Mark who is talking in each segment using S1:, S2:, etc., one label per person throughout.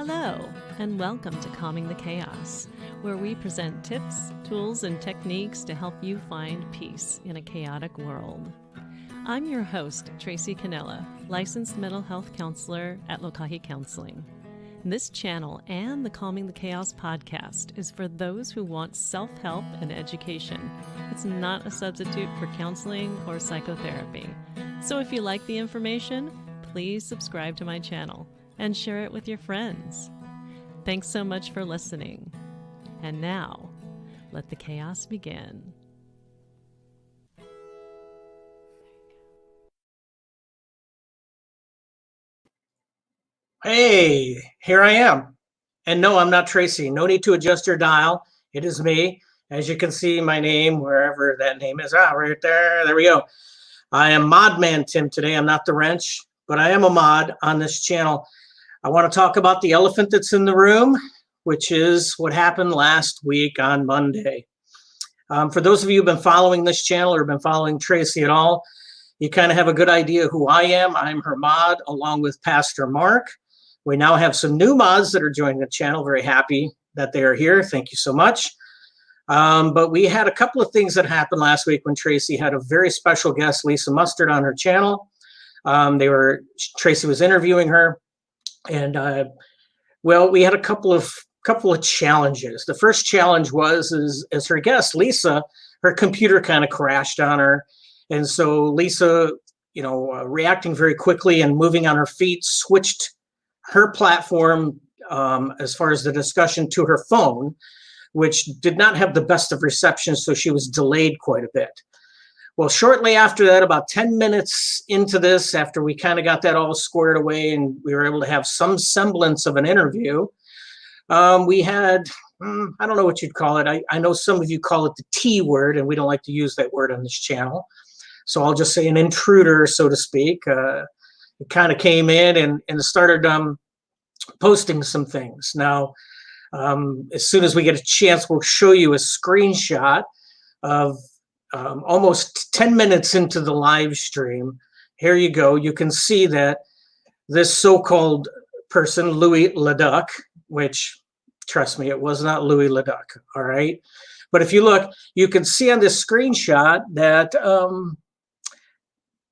S1: Hello, and welcome to Calming the Chaos, where we present tips, tools, and techniques to help you find peace in a chaotic world. I'm your host, Tracy Canella, licensed mental health counselor at Lokahi Counseling. This channel and the Calming the Chaos podcast is for those who want self-help and education. It's not a substitute for counseling or psychotherapy. So if you like the information, please subscribe to my channel and share it with your friends. Thanks so much for listening. And now, let the chaos begin.
S2: Hey, here I am. And no, I'm not Tracy. No need to adjust your dial. It is me. As you can see, my name, wherever that name is, right there. There we go. I am Mod Man Tim today. I'm not the wrench, but I am a mod on this channel. I want to talk about the elephant that's in the room, which is what happened last week on Monday. For those of you who've been following this channel or been following Tracy at all, you kind of have a good idea who I am. I'm her mod along with Pastor Mark. We now have some new mods that are joining the channel. Very happy that they are here. Thank you so much. But we had a couple of things that happened last week when Tracy had a very special guest, Lisa Mustard, on her channel. Tracy was interviewing her. And well, we had a couple of challenges. The first challenge was as her guest, Lisa, her computer kind of crashed on her. And so Lisa, reacting very quickly and moving on her feet, switched her platform as far as the discussion to her phone, which did not have the best of reception. So she was delayed quite a bit. Well, shortly after that, about 10 minutes into this, after we kind of got that all squared away and we were able to have some semblance of an interview, we had, I don't know what you'd call it. I know some of you call it the T word, and we don't like to use that word on this channel. So I'll just say an intruder, so to speak. It kind of came in and started posting some things. Now, as soon as we get a chance, we'll show you a screenshot of almost 10 minutes into the live stream. Here you go. You can see that this so-called person, Louis Leduc, which, trust me, it was not Louis Leduc, all right? But if you look, you can see on this screenshot that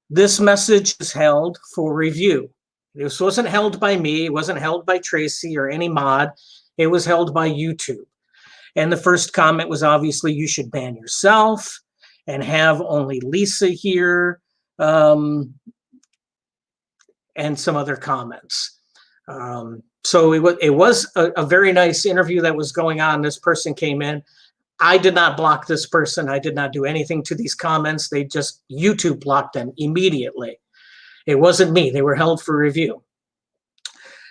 S2: this message is held for review. This wasn't held by me. It wasn't held by Tracy or any mod. It was held by YouTube. And the first comment was obviously, you should ban yourself and have only Lisa here, and some other comments. So it was a very nice interview that was going on. This person came in. I did not block this person. I did not do anything to these comments. YouTube blocked them immediately. It wasn't me. They were held for review.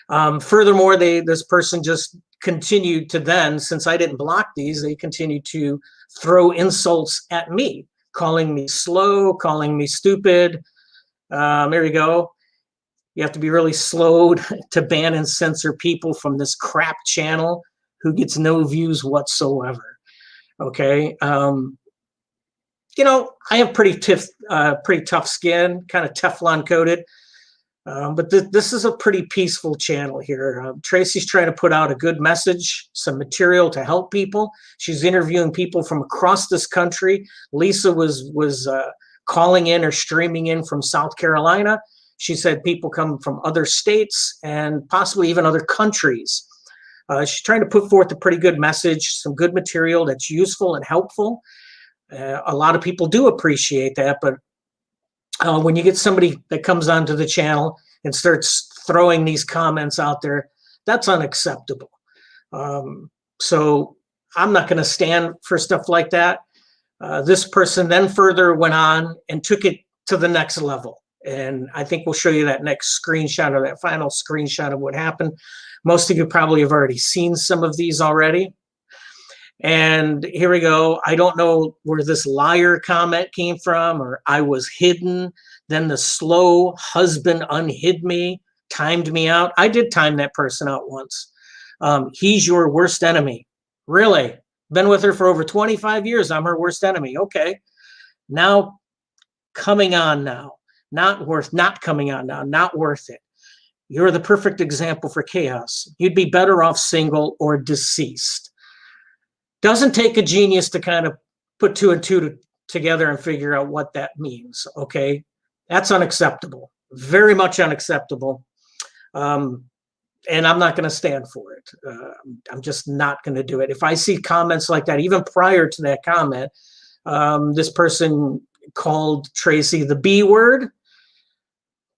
S2: Furthermore, this person just continued to then, since I didn't block these, they continued to throw insults at me, calling me slow, calling me stupid. There you go. You have to be really slow to ban and censor people from this crap channel who gets no views whatsoever. Okay. I have pretty tough skin, kind of Teflon coated. But this is a pretty peaceful channel here. Tracy's trying to put out a good message, some material to help people. She's interviewing people from across this country. Lisa was calling in or streaming in from South Carolina. She said people come from other states and possibly even other countries. She's trying to put forth a pretty good message, some good material that's useful and helpful. A lot of people do appreciate that, but when you get somebody that comes onto the channel and starts throwing these comments out there, that's unacceptable. So I'm not going to stand for stuff like that. This person then further went on and took it to the next level. And I think we'll show you that next screenshot, or that final screenshot of what happened. Most of you probably have already seen some of these already. And here we go. I don't know where this liar comment came from, or I was hidden. Then the slow husband unhid me, timed me out. I did time that person out once. He's your worst enemy. Really? Been with her for over 25 years. I'm her worst enemy. Okay. Now, coming on now. Not coming on now. Not worth it. You're the perfect example for chaos. You'd be better off single or deceased. Doesn't take a genius to kind of put two and two together and figure out what that means, okay? That's unacceptable, very much unacceptable. And I'm not going to stand for it. I'm just not going to do it. If I see comments like that, even prior to that comment, this person called Tracy the B word,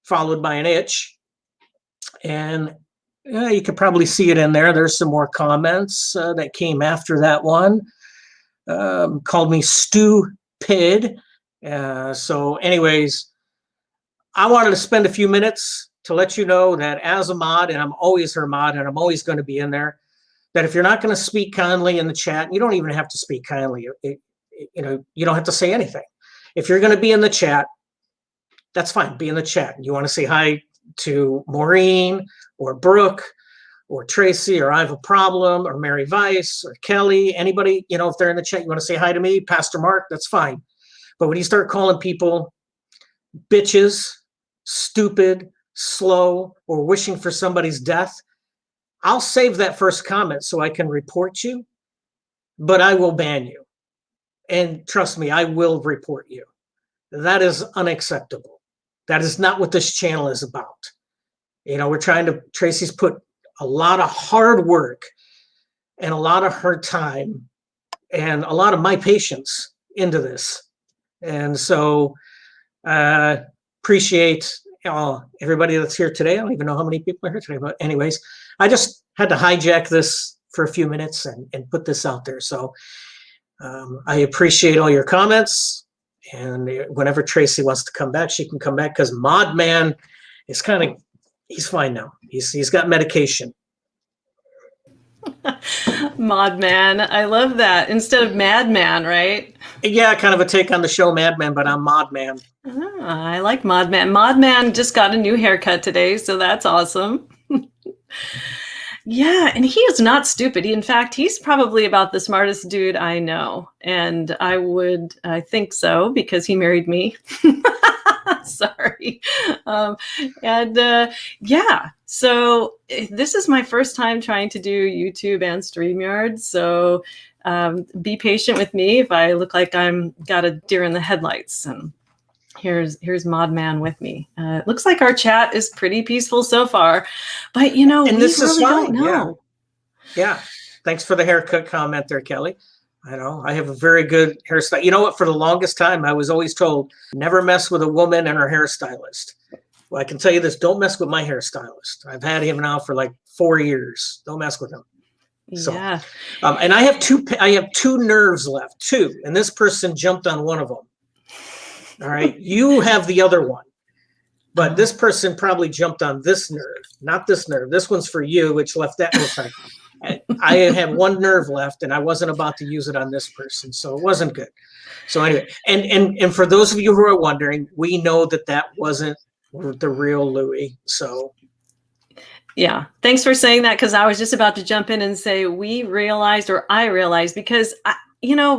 S2: followed by an itch. And you could probably see it in there. There's some more comments that came after that one. Called me stupid. So anyways, I wanted to spend a few minutes to let you know that as a mod, and I'm always her mod, and I'm always going to be in there, that if you're not going to speak kindly in the chat, you don't even have to speak kindly. You don't have to say anything. If you're going to be in the chat, that's fine. Be in the chat. You want to say hi to Morin or Brooke or Tracy or I have a problem or Mary Weiss or Kelly, anybody, if they're in the chat, you want to say hi to me, Pastor Mark, that's fine. But when you start calling people bitches, stupid, slow, or wishing for somebody's death, I'll save that first comment so I can report you, but I will ban you. And trust me, I will report you. That is unacceptable. That is not what this channel is about. Tracy's put a lot of hard work and a lot of her time and a lot of my patience into this. And so appreciate everybody that's here today. I don't even know how many people are here today, but anyways, I just had to hijack this for a few minutes and put this out there. So I appreciate all your comments. And whenever Tracy wants to come back, she can come back, because Mod Man is he's fine now. He's got medication.
S1: Mod Man, I love that. Instead of Madman, right?
S2: Yeah, kind of a take on the show Madman, but I'm Mod Man.
S1: I like Mod Man. Mod Man just got a new haircut today, so that's awesome. Yeah, and he is not stupid. In fact, he's probably about the smartest dude I know. And I think so, because he married me. Sorry. Yeah, so this is my first time trying to do YouTube and StreamYard. So be patient with me if I look like I'm got a deer in the headlights. And here's Mod Man with me. It looks like our chat is pretty peaceful so far, but
S2: and this is fine.
S1: Don't know.
S2: Yeah. Thanks for the haircut comment there, Kelly. I know I have a very good hairstyle. You know what? For the longest time, I was always told never mess with a woman and her hairstylist. Well, I can tell you this: don't mess with my hairstylist. I've had him now for like 4 years. Don't mess with him. So,
S1: yeah.
S2: And I have two nerves left, two, and this person jumped on one of them. All right, you have the other one, but this person probably jumped on this nerve, not this nerve. This one's for you, which left that. Oh, sorry. I had one nerve left, and I wasn't about to use it on this person, so it wasn't good. So anyway, and for those of you who are wondering, we know that wasn't the real Louis. So
S1: yeah, thanks for saying that, because I was just about to jump in and say I realized, because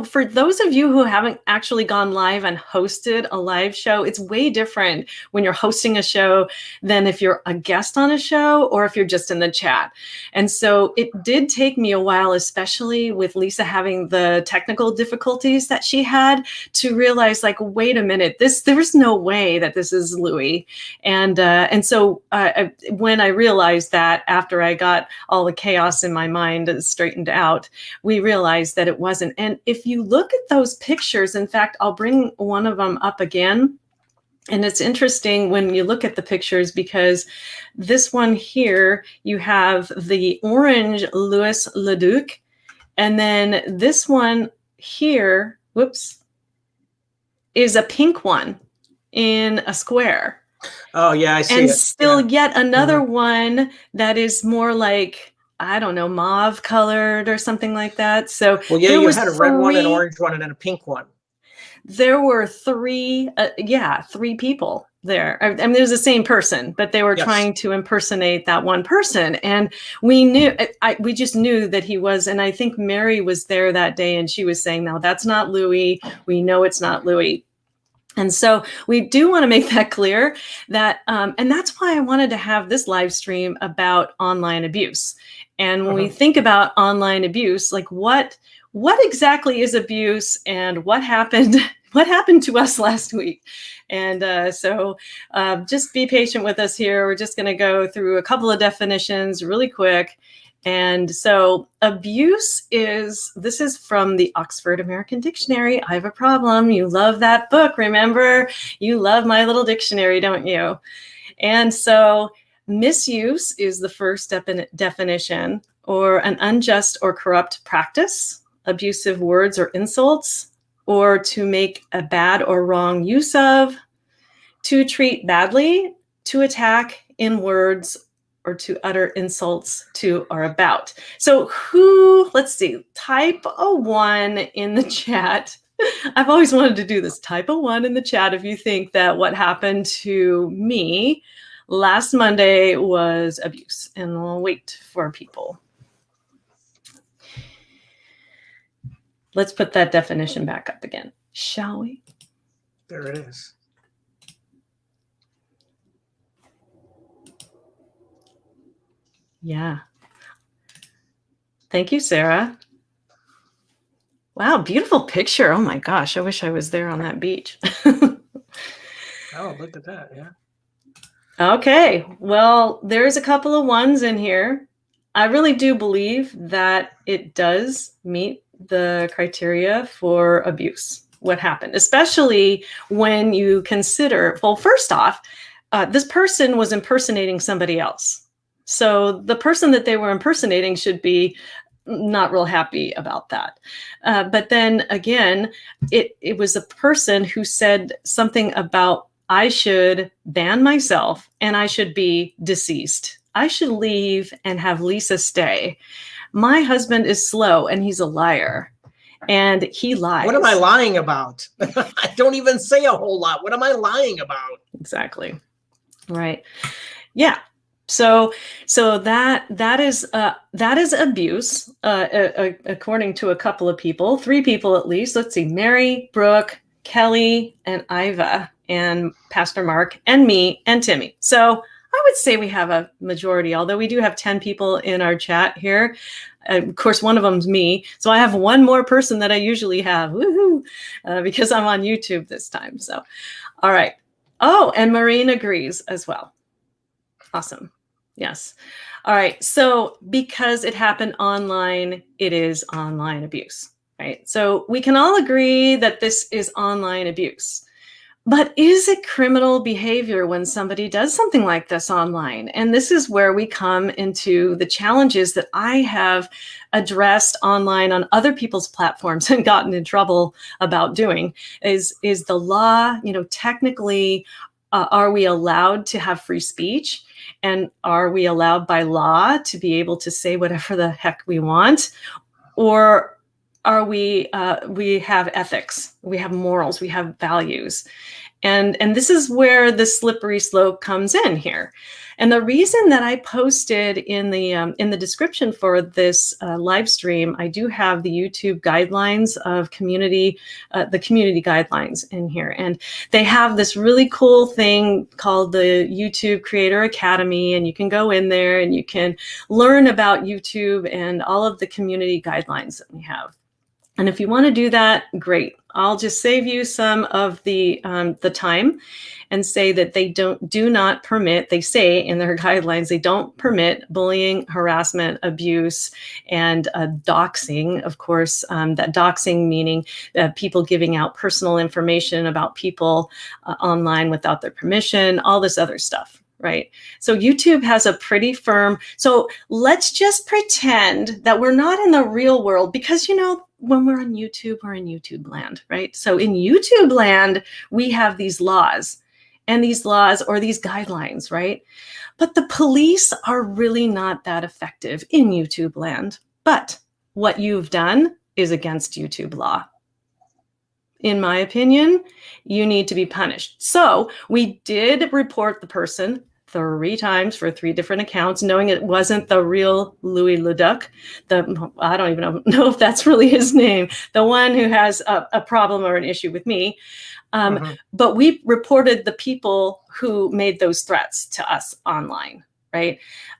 S1: for those of you who haven't actually gone live and hosted a live show, it's way different when you're hosting a show than if you're a guest on a show or if you're just in the chat. And so it did take me a while, especially with Lisa having the technical difficulties that she had, to realize, like, wait a minute, there's no way that this is Louis. And so when I realized that, after I got all the chaos in my mind straightened out, we realized that it wasn't. And if you look at those pictures, in fact, I'll bring one of them up again. And it's interesting when you look at the pictures, because this one here, you have the orange Louis Leduc. And then this one here, is a pink one in a square.
S2: Oh, yeah, I see
S1: and
S2: it.
S1: Still yet another one that is more like, I don't know, mauve colored or something like that. So
S2: you had a red one, an orange one, and then a pink one.
S1: There were three people there. I mean, it was the same person, but they were trying to impersonate that one person. And we just knew that he was, and I think Mary was there that day, and she was saying, no, that's not Louis. We know it's not Louis. And so we do want to make that clear that, and that's why I wanted to have this live stream about online abuse. And when we think about online abuse, like what exactly is abuse and what happened? What happened to us last week? And so just be patient with us here. We're just going to go through a couple of definitions really quick. And so abuse this is from the Oxford American Dictionary. I have a problem. You love that book, remember? You love my little dictionary, don't you? And so misuse is the first definition, or an unjust or corrupt practice, abusive words or insults, or to make a bad or wrong use of, to treat badly, to attack in words, or to utter insults to or about. So let's see, type a 1 in the chat. I've always wanted to do this. Type a 1 in the chat if you think that what happened to me last Monday was abuse. And we'll wait for people. Let's put that definition back up again, shall we?
S2: There it is.
S1: Yeah. Thank you, Sarah. Wow, beautiful picture. Oh my gosh, I wish I was there on that beach.
S2: Oh, look at that, yeah.
S1: Okay, well, there's a couple of 1s in here. I really do believe that it does meet the criteria for abuse, what happened, especially when you consider, well, first off, this person was impersonating somebody else. So the person that they were impersonating should be not real happy about that. But then again, it was a person who said something about, I should ban myself and I should be deceased. I should leave and have Lisa stay. My husband is slow and he's a liar and he lies.
S2: What am I lying about? I don't even say a whole lot. What am I lying about?
S1: Exactly. Right. Yeah. So that is abuse, according to a couple of people, 3 people at least. Let's see, Mary, Brooke, Kelly, and Iva, and Pastor Mark, and me, and Timmy. So I would say we have a majority, although we do have 10 people in our chat here. Of course, one of them's me. So I have one more person that I usually have, woohoo, because I'm on YouTube this time. So, all right. Oh, and Morin agrees as well. Awesome. Yes. All right. So because it happened online, it is online abuse, right? So we can all agree that this is online abuse. But is it criminal behavior when somebody does something like this online? And this is where we come into the challenges that I have addressed online on other people's platforms and gotten in trouble about doing is the law, technically, are we allowed to have free speech? And are we allowed by law to be able to say whatever the heck we want? Or are we have ethics, we have morals, we have values. And this is where the slippery slope comes in here. And the reason that I posted in the description for this live stream, I do have the YouTube guidelines of the community guidelines in here. And they have this really cool thing called the YouTube Creator Academy. And you can go in there and you can learn about YouTube and all of the community guidelines that we have. And if you want to do that, great. I'll just save you some of the time and say that they do not permit, they say in their guidelines, they don't permit bullying, harassment, abuse, and doxing. Of course, that doxing meaning people giving out personal information about people online without their permission, all this other stuff. Right. So YouTube has a pretty firm. So let's just pretend that we're not in the real world because, when we're on YouTube, we're in YouTube land. Right. So in YouTube land, we have these laws and these laws or these guidelines. Right. But the police are really not that effective in YouTube land. But what you've done is against YouTube law. In my opinion, you need to be punished. So we did report the person. 3 times for 3 different accounts, knowing it wasn't the real Louis Leduc. I don't even know if that's really his name, the one who has a problem or an issue with me. But we reported the people who made those threats to us online, right?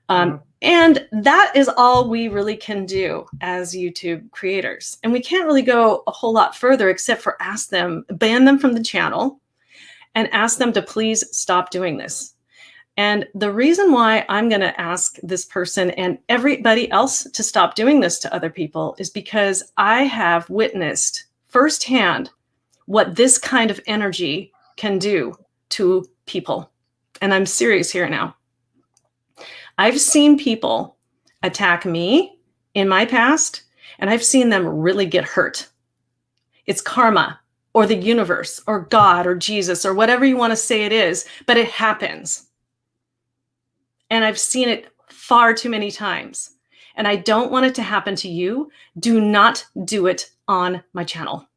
S1: And that is all we really can do as YouTube creators. And we can't really go a whole lot further except for ban them from the channel and ask them to please stop doing this. And the reason why I'm going to ask this person and everybody else to stop doing this to other people is because I have witnessed firsthand what this kind of energy can do to people. And I'm serious here now. I've seen people attack me in my past, and I've seen them really get hurt. It's karma or the universe or God or Jesus or whatever you want to say it is, but it happens. And I've seen it far too many times. And I don't want it to happen to you. Do not do it on my channel.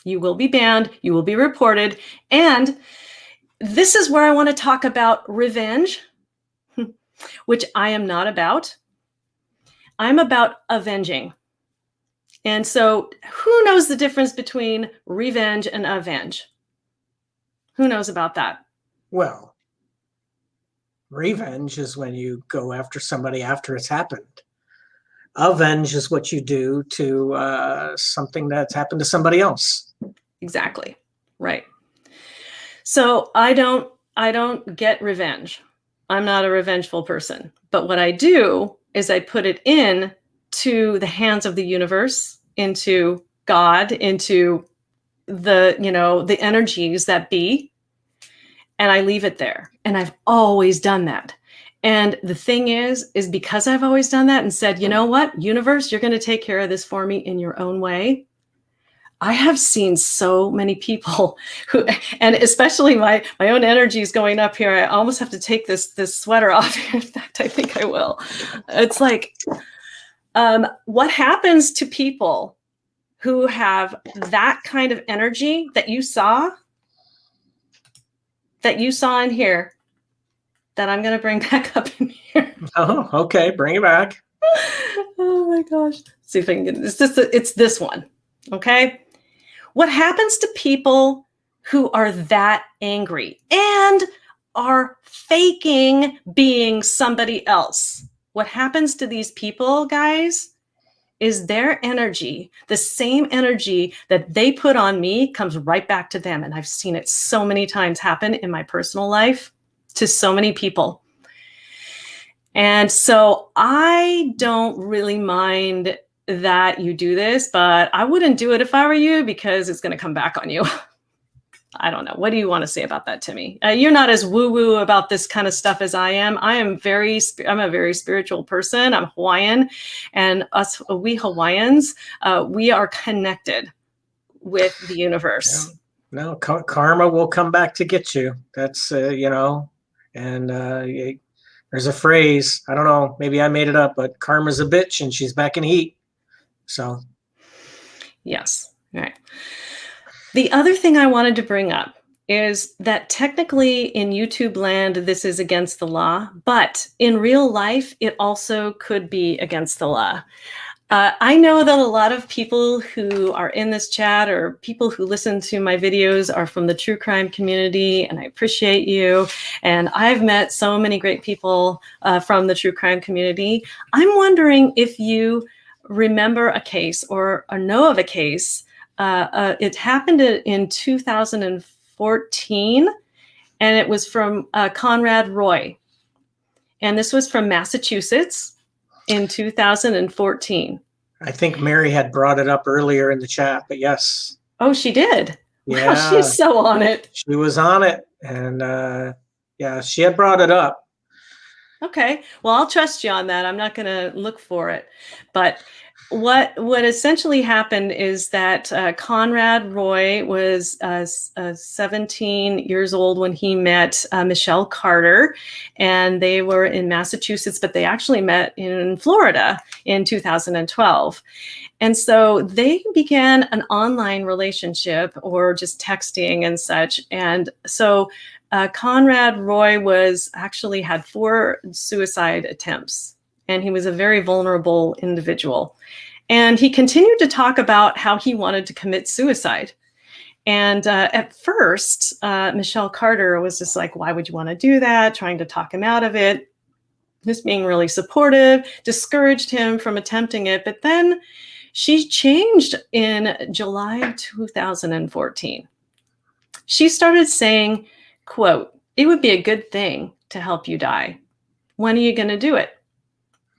S1: You will be banned. You will be reported. And this is where I want to talk about revenge, which I am not about. I'm about avenging. And so who knows the difference between revenge and avenge? Who knows about that?
S2: Well, revenge is when you go after somebody after it's happened. Avenge is what you do to something that's happened to somebody else.
S1: Exactly. Right. So I don't get revenge. I'm not a revengeful person. But what I do is I put it in to the hands of the universe, into God, into the energies that be, and I leave it there. And I've always done that. And the thing is because I've always done that and said, you know what, universe, you're going to take care of this for me in your own way. I have seen so many people who, and especially my own energy is going up here. I almost have to take this sweater off. In fact, I think I will. It's like, what happens to people who have that kind of energy that you saw in here, that I'm going to bring back up in here.
S2: Oh, okay. Bring it back.
S1: Oh my gosh. Let's see if I can get this. It's this one. Okay. What happens to people who are that angry and are faking being somebody else? What happens to these people, guys, is their energy, the same energy that they put on me, comes right back to them. And I've seen it so many times happen in my personal life to so many people. And so I don't really mind that you do this, but I wouldn't do it if I were you, because it's going to come back on you. I don't know. What do you want to say about that to me? You're not as woo-woo about this kind of stuff as I am. I'm a very spiritual person. I'm Hawaiian, and we Hawaiians, we are connected with the universe.
S2: Yeah. No, karma will come back to get you. That's, and there's a phrase, I don't know, maybe I made it up, but karma's a bitch and she's back in heat. So. Yes.
S1: All right. The other thing I wanted to bring up is that technically in YouTube land, this is against the law, but in real life, it also could be against the law. I know that a lot of people who are in this chat or people who listen to my videos are from the true crime community, and I appreciate you. And I've met so many great people from the true crime community. I'm wondering if you remember a case or know of a case. It happened in 2014, and it was from Conrad Roy. And this was from Massachusetts in 2014.
S2: I think Mary had brought it up earlier in the chat, but yes.
S1: Oh, she did?
S2: Yeah.
S1: Wow, she's so on it.
S2: She was on it, and yeah, she had brought it up.
S1: Okay, well, I'll trust you on that. I'm not going to look for it. But what essentially happened is that Conrad Roy was 17 years old when he met Michelle Carter, and they were in Massachusetts, but they actually met in Florida in 2012. And so they began an online relationship, or just texting and such. And so Conrad Roy had 4 suicide attempts, and he was a very vulnerable individual. And he continued to talk about how he wanted to commit suicide. And at first, Michelle Carter was just like, why would you want to do that? Trying to talk him out of it, just being really supportive, discouraged him from attempting it. But then she changed in July 2014. She started saying, quote, "It would be a good thing to help you die. When are you going to do it?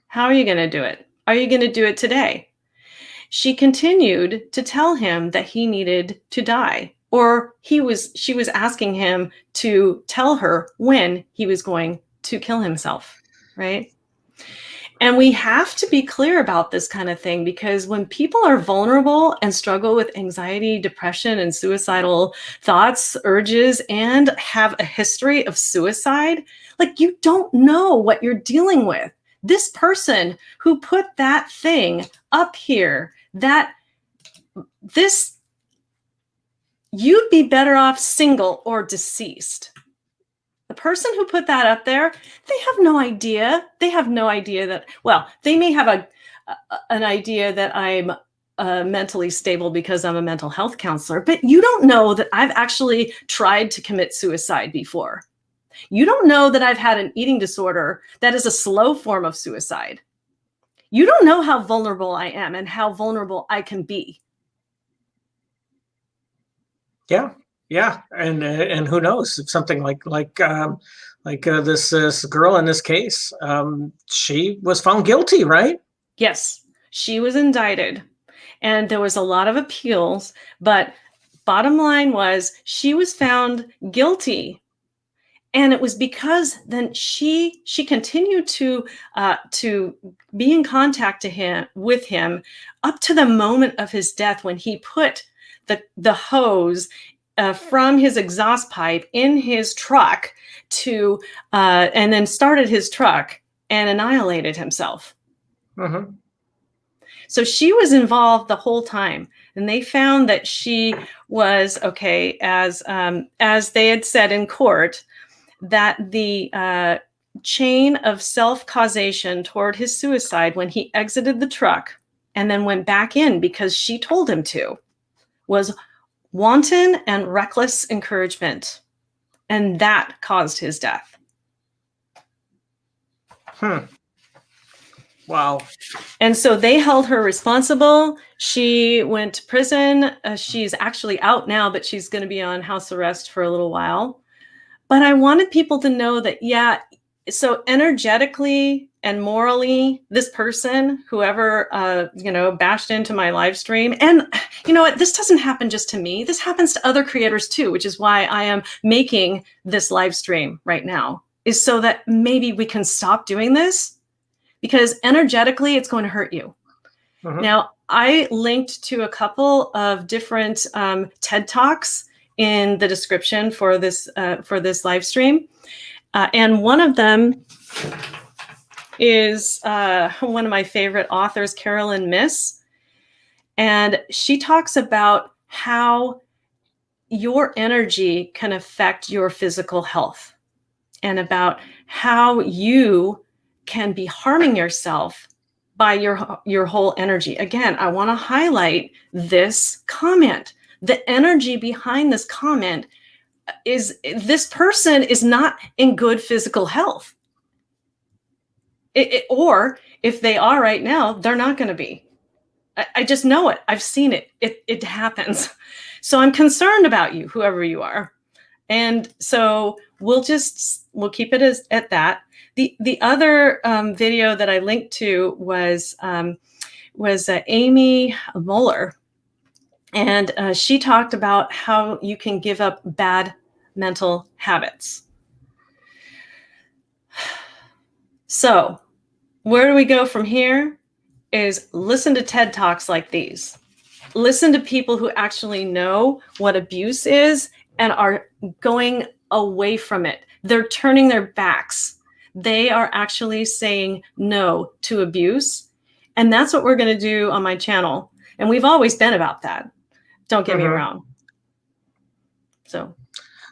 S1: How are you going to do it? Are you going to do it today?" She continued to tell him that he needed to die, or she was asking him to tell her when he was going to kill himself, right? And we have to be clear about this kind of thing, because when people are vulnerable and struggle with anxiety, depression, and suicidal thoughts, urges, and have a history of suicide, like, you don't know what you're dealing with. This person who put that thing up here, you'd be better off single or deceased. The person who put that up there, they have no idea. They have no idea that, well, they may have an idea that I'm mentally stable because I'm a mental health counselor, but you don't know that I've actually tried to commit suicide before. You don't know that I've had an eating disorder that is a slow form of suicide. You don't know how vulnerable I am and how vulnerable I can be.
S2: Yeah, and who knows if something like this girl in this case, she was found guilty, right?
S1: Yes, she was indicted, and there was a lot of appeals, but bottom line was she was found guilty. And it was because then she continued to be in contact with him up to the moment of his death, when he put the hose from his exhaust pipe in his truck and then started his truck and annihilated himself.
S2: Mm-hmm.
S1: So she was involved the whole time, and they found that she was okay, as they had said in court, that the chain of self-causation toward his suicide when he exited the truck and then went back in because she told him to was wanton and reckless encouragement. And that caused his death.
S2: Wow.
S1: And so they held her responsible. She went to prison. She's actually out now, but she's going to be on house arrest for a little while. But I wanted people to know that, yeah, so energetically and morally, this person, whoever, bashed into my live stream, and you know what, this doesn't happen just to me. This happens to other creators too, which is why I am making this live stream right now, is so that maybe we can stop doing this, because energetically it's going to hurt you. Mm-hmm. Now, I linked to a couple of different TED Talks in the description for this live stream. And one of them is one of my favorite authors, Caroline Myss. And she talks about how your energy can affect your physical health, and about how you can be harming yourself by your whole energy. Again, I want to highlight this comment. The energy behind this comment is this person is not in good physical health. Or if they are right now, they're not going to be. I just know it. I've seen it. It happens. So I'm concerned about you, whoever you are. And so we'll keep it at that. The other video that I linked to was Amy Moller. And she talked about how you can give up bad mental habits. So where do we go from here? Is listen to TED Talks like these. Listen to people who actually know what abuse is and are going away from it. They're turning their backs. They are actually saying no to abuse. And that's what we're going to do on my channel. And we've always been about that. Don't get me wrong. So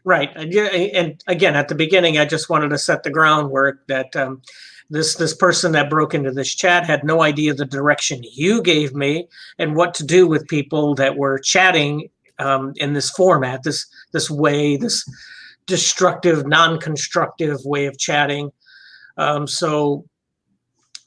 S2: Right. And again, at the beginning, I just wanted to set the groundwork that this person that broke into this chat had no idea the direction you gave me and what to do with people that were chatting in this format, this way, this destructive, non-constructive way of chatting. So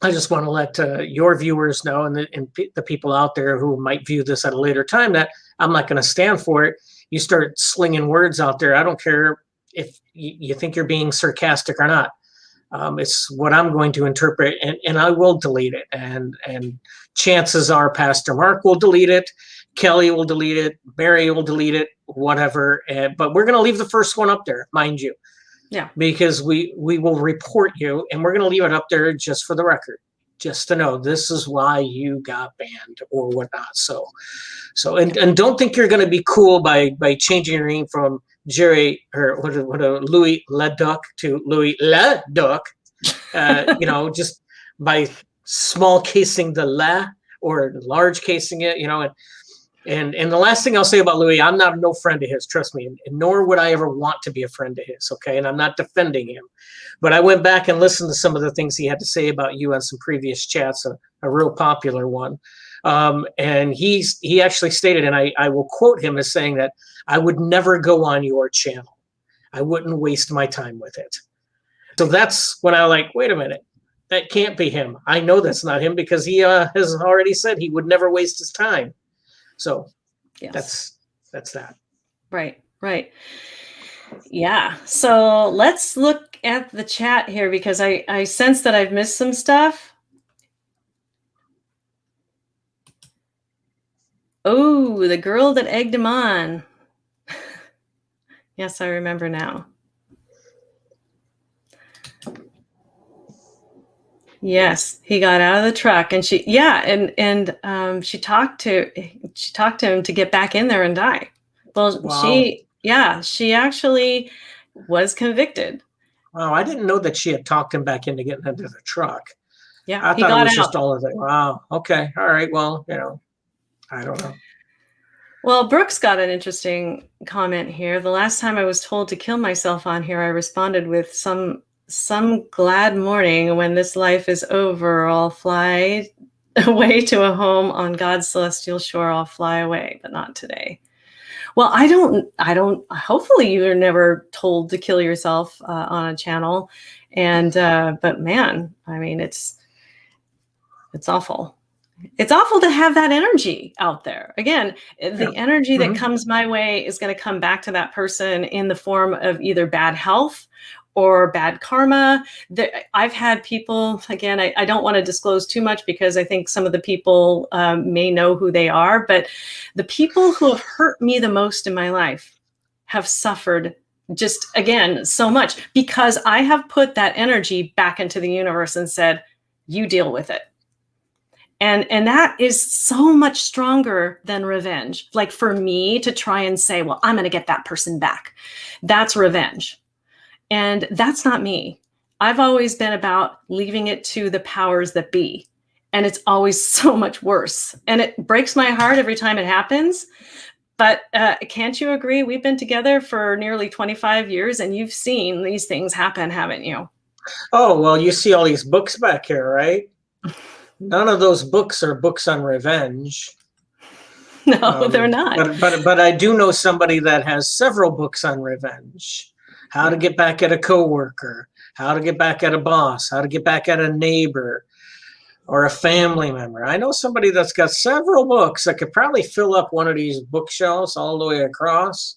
S2: I just want to let your viewers know and the people out there who might view this at a later time that I'm not going to stand for it. You start slinging words out there. I don't care if you think you're being sarcastic or not. It's what I'm going to interpret, and I will delete it. And chances are Pastor Mark will delete it, Kelly will delete it, Barry will delete it, whatever. But we're going to leave the first one up there, mind you.
S1: Yeah.
S2: Because we will report you, and we're going to leave it up there just for the record, just to know this is why you got banned or whatnot. So and don't think you're going to be cool by changing your name from Jerry or Louis Leduc to Louis Leduc. Just by small casing the la or large casing it, And the last thing I'll say about Louis, I'm not no friend of his, trust me, and nor would I ever want to be a friend of his, okay? And I'm not defending him. But I went back and listened to some of the things he had to say about you on some previous chats, a real popular one. And he actually stated, and I will quote him as saying that, I would never go on your channel. I wouldn't waste my time with it. So that's when I like, wait a minute, that can't be him. I know that's not him because he has already said he would never waste his time. So yes. That's that.
S1: Right. Yeah. So let's look at the chat here because I sense that I've missed some stuff. Oh, the girl that egged him on. Yes, I remember now. Yes, he got out of the truck and she talked to him to get back in there and die. Well, wow. She actually was convicted.
S2: Wow, I didn't know that she had talked him back into getting into the truck.
S1: Yeah,
S2: I thought it was just all of it. Wow. Okay. All right. Well, I don't know.
S1: Well, Brooks got an interesting comment here. The last time I was told to kill myself on here, I responded with some glad morning when this life is over, I'll fly away to a home on God's celestial shore. I'll fly away, but not today. Well, I don't, hopefully you're never told to kill yourself on a channel. And, but man, I mean, it's awful. It's awful to have that energy out there. Again, the energy that comes my way is going to come back to that person in the form of either bad health or bad karma. I've had people, again, I don't want to disclose too much because I think some of the people may know who they are, but the people who have hurt me the most in my life have suffered just, again, so much because I have put that energy back into the universe and said, you deal with it. And that is so much stronger than revenge. Like for me to try and say, well, I'm going to get that person back. That's revenge. And that's not me. I've always been about leaving it to the powers that be. And it's always so much worse. And it breaks my heart every time it happens. But can't you agree? We've been together for nearly 25 years and you've seen these things happen, haven't you?
S2: Oh, well, you see all these books back here, right? None of those books are books on revenge.
S1: No, they're not.
S2: But I do know somebody that has several books on revenge. How to get back at a coworker, how to get back at a boss, how to get back at a neighbor or a family member. I know somebody that's got several books that could probably fill up one of these bookshelves all the way across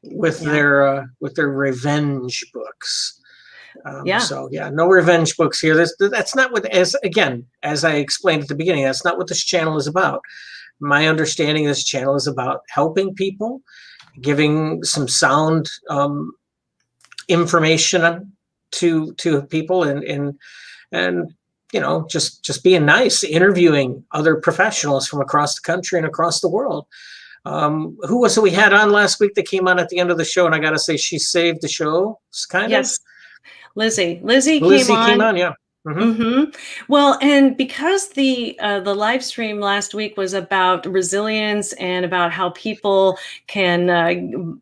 S2: with their revenge books. So no revenge books here. That's not what, as I explained at the beginning, that's not what this channel is about. My understanding of this channel is about helping people, giving some sound information to people and just being nice, interviewing other professionals from across the country and across the world. Who was it we had on last week that came on at the end of the show? And I got to say, she saved the show, kind of.
S1: Lizzie came on.
S2: Yeah.
S1: Well, and because the live stream last week was about resilience and about how people can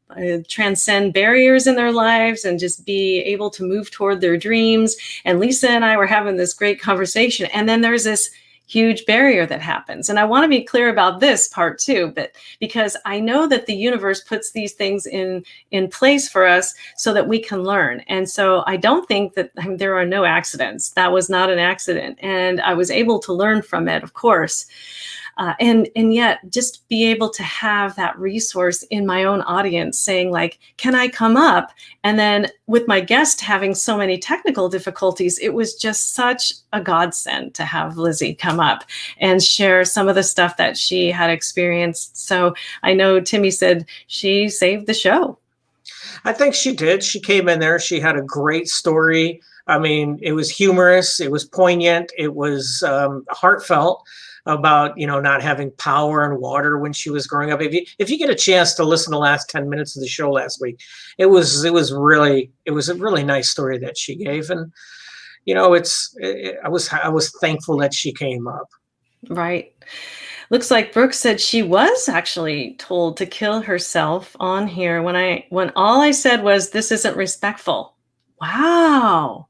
S1: transcend barriers in their lives and just be able to move toward their dreams. And Lisa and I were having this great conversation. And then there's this huge barrier that happens. And I want to be clear about this part too, but because I know that the universe puts these things in place for us so that we can learn. And so I don't think that there are no accidents. That was not an accident. And I was able to learn from it, of course. And yet just be able to have that resource in my own audience saying like, can I come up? And then with my guest having so many technical difficulties, it was just such a godsend to have Lizzie come up and share some of the stuff that she had experienced. So I know Timmy said she saved the show.
S2: I think she did. She came in there. She had a great story. I mean, it was humorous. It was poignant. It was heartfelt about, not having power and water when she was growing up. If you get a chance to listen to the last 10 minutes of the show last week, it was a really nice story that she gave. And, I was thankful that she came up.
S1: Right. Looks like Brooke said she was actually told to kill herself on here when all I said was, this isn't respectful. Wow.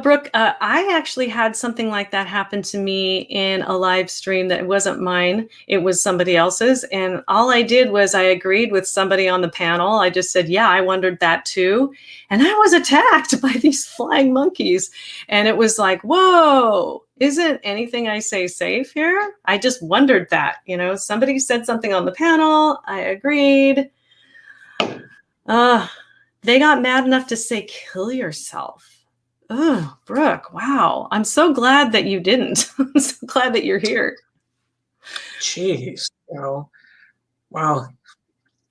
S1: Brooke, I actually had something like that happen to me in a live stream that wasn't mine. It was somebody else's. And all I did was I agreed with somebody on the panel. I just said, yeah, I wondered that too. And I was attacked by these flying monkeys. And it was like, whoa, isn't anything I say safe here? I just wondered that, somebody said something on the panel. I agreed. They got mad enough to say, kill yourself. Oh, Brooke, wow. I'm so glad that you didn't. I'm so glad that you're here.
S2: Jeez, wow.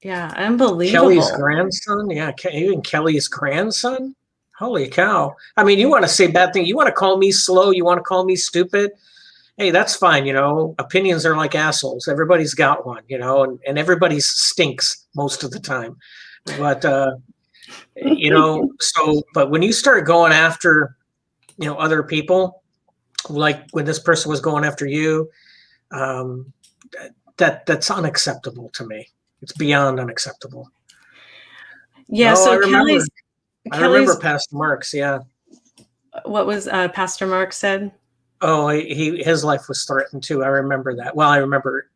S1: Yeah, unbelievable.
S2: Kelly's grandson? Yeah, even Kelly's grandson? Holy cow. I mean, you want to say bad things. You want to call me slow? You want to call me stupid? Hey, that's fine. Opinions are like assholes. Everybody's got one, and everybody stinks most of the time. But, but when you start going after, other people, like when this person was going after you, that's unacceptable to me. It's beyond unacceptable.
S1: Yeah. So
S2: I remember Pastor Marks. Yeah.
S1: What was Pastor Mark said?
S2: Oh, his life was threatened too. I remember that. Well, I remember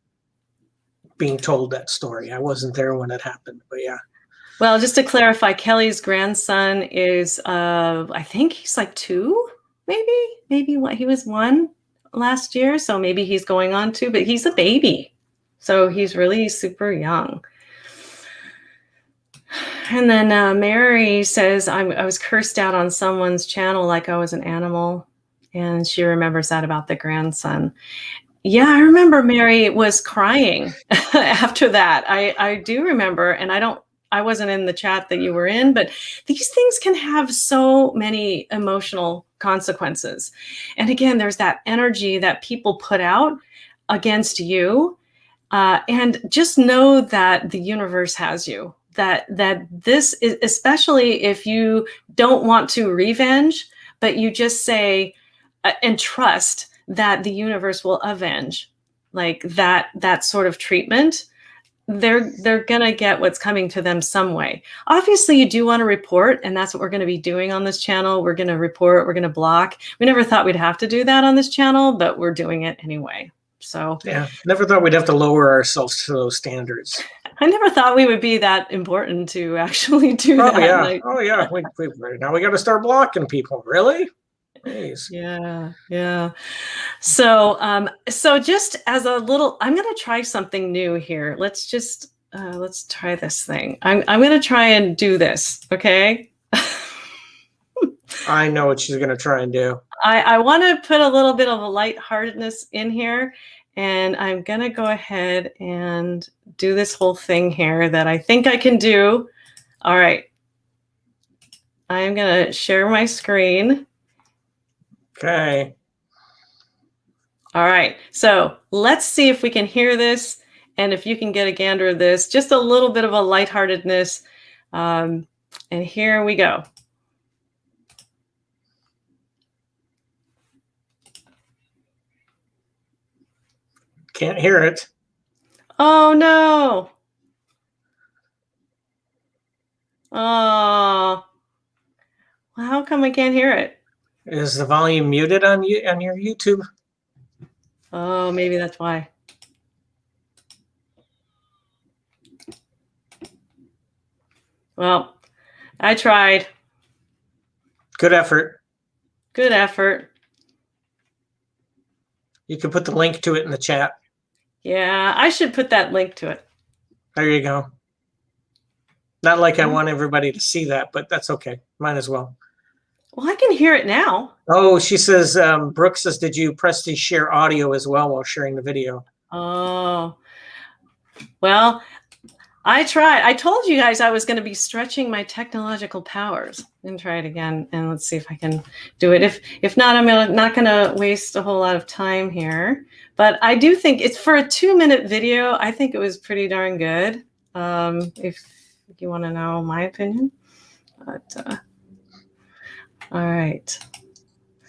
S2: being told that story. I wasn't there when it happened, but yeah.
S1: Well, just to clarify, Kelly's grandson is, I think he's like 2, maybe what he was 1 last year. So maybe he's going on 2, but he's a baby. So he's really super young. And then Mary says, I was cursed out on someone's channel like I was an animal. And she remembers that about the grandson. Yeah, I remember Mary was crying after that. I do remember, and I wasn't in the chat that you were in, but these things can have so many emotional consequences. And again, there's that energy that people put out against you. And just know that the universe has you, that this is, especially if you don't want to revenge, but you just say and trust that the universe will avenge, like that sort of treatment. They're going to get what's coming to them some way. Obviously, you do want to report, and that's what we're going to be doing on this channel. We're going to report, we're going to block. We never thought we'd have to do that on this channel, but we're doing it anyway. So
S2: yeah, never thought we'd have to lower ourselves to those standards.
S1: I never thought we would be that important to actually do that.
S2: Yeah. Oh yeah. Now we got to start blocking people. Really? Jeez.
S1: Yeah. So just as a little, I'm going to try something new here. Let's try this thing. I'm going to try and do this. Okay.
S2: I know what she's going to try and do.
S1: I want to put a little bit of a lightheartedness in here, and I'm going to go ahead and do this whole thing here that I think I can do. All right. I'm going to share my screen.
S2: Okay.
S1: All right. So let's see if we can hear this and if you can get a gander of this. Just a little bit of a lightheartedness. And here we go.
S2: Can't hear it.
S1: Oh, no. Oh. Well, how come I can't hear it?
S2: Is the volume muted on your YouTube?
S1: Oh, maybe that's why. Well, I tried.
S2: Good effort.
S1: Good effort.
S2: You can put the link to it in the chat.
S1: Yeah, I should put that link to it.
S2: There you go. Not like I want everybody to see that, but that's okay. Might as well.
S1: Well, I can hear it now.
S2: Oh, she says, Brooke says, did you press the share audio as well while sharing the video?
S1: Oh, well, I tried. I told you guys I was going to be stretching my technological powers and try it again. And let's see if I can do it. If not, I'm not going to waste a whole lot of time here. But I do think it's for a 2-minute video. I think it was pretty darn good. If you want to know my opinion. But, all right.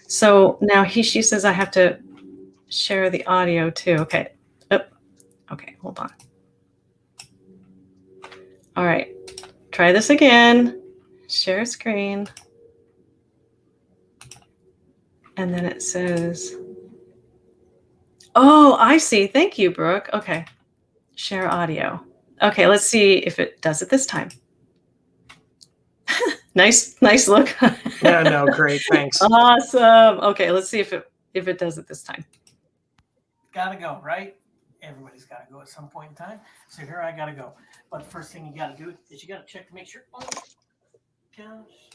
S1: So now she says I have to share the audio too. Okay. Oh, okay, hold on. All right, try this again. Share screen. And then it says, oh, I see. Thank you, Brooke. Okay, share audio. Okay, let's see if it does it this time. Nice look.
S2: Yeah, no, great, thanks.
S1: Awesome. Okay, let's see if it does it this time.
S2: Gotta go, right? Everybody's got to go at some point in time. So here I got to go. But the first thing you got to do is you got to check to make sure. Oh, gosh.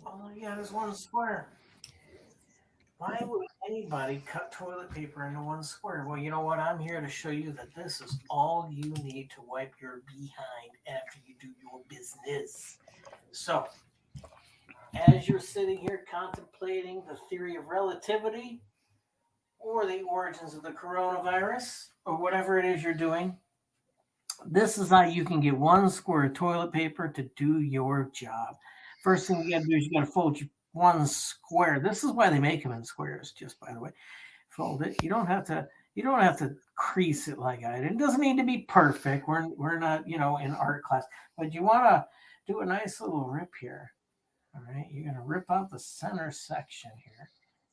S2: All you got is one square. Why would anybody cut toilet paper into one square? Well, you know what? I'm here to show you that this is all you need to wipe your behind after you do your business. So, as you're sitting here contemplating the theory of relativity, or the origins of the coronavirus, or whatever it is you're doing, this is how you can get one square of toilet paper to do your job. First thing you got to do is you got to fold one square. This is why they make them in squares, just by the way. Fold it. You don't have to crease it like I did. It doesn't need to be perfect. We're not, in art class, but you want to do a nice little rip here. All right, you're going to rip out the center section here